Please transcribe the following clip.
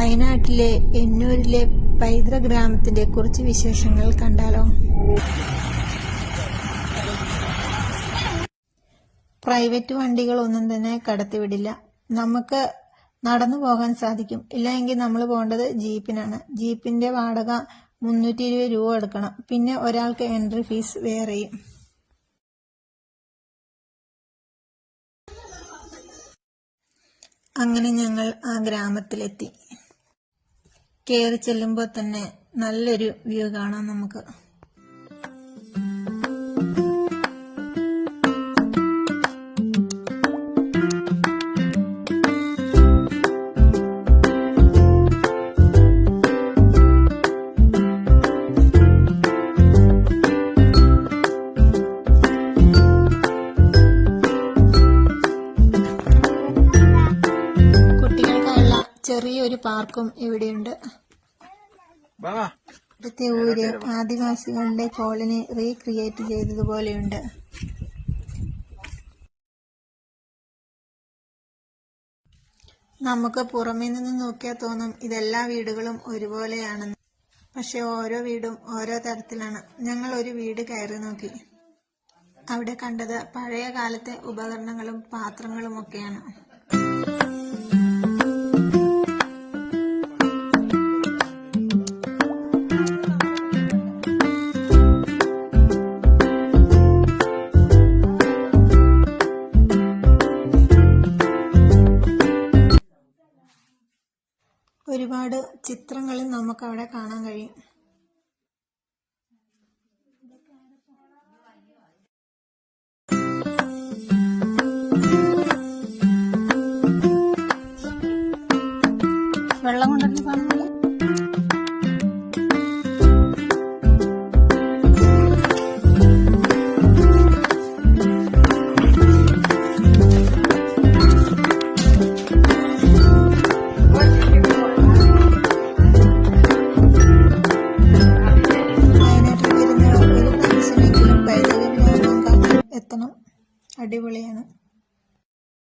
വയനാട്ടിലെ എന്നൂരിലെ പൈതൃക ഗ്രാമത്തിന്റെ കുറച്ച് വിശേഷങ്ങൾ കണ്ടാലോ? പ്രൈവറ്റ് വണ്ടികളൊന്നും തന്നെ കടത്തിവിടില്ല. നമുക്ക് നടന്നു പോകാൻ സാധിക്കും. ഇല്ലെങ്കിൽ നമ്മൾ പോകേണ്ടത് ജീപ്പിനാണ്. ജീപ്പിന്റെ വാടക 320 രൂപ എടുക്കണം. പിന്നെ ഒരാൾക്ക് എൻട്രി ഫീസ് വേറെയും. അങ്ങനെ ഞങ്ങൾ ആ ഗ്രാമത്തിലെത്തി. കയറി ചെല്ലുമ്പോൾ തന്നെ നല്ലൊരു വ്യൂ കാണാം നമുക്ക്. ചെറിയൊരു പാർക്കും ഇവിടെയുണ്ട്. ഇവിടുത്തെ ഊര് ആദിവാസികളുടെ കോളനി റീക്രിയേറ്റ് ചെയ്തതുപോലെയുണ്ട്. നമുക്ക് പുറമേ നിന്ന് നോക്കിയാൽ തോന്നും ഇതെല്ലാ വീടുകളും ഒരുപോലെയാണെന്ന്. പക്ഷെ ഓരോ വീടും ഓരോ തരത്തിലാണ്. ഞങ്ങൾ ഒരു വീട് കയറി നോക്കി. അവിടെ കണ്ടത് പഴയ കാലത്തെ ഉപകരണങ്ങളും പാത്രങ്ങളും ഒക്കെയാണ്. ഒരുപാട് ചിത്രങ്ങളും നമുക്ക് അവിടെ കാണാൻ കഴിയും.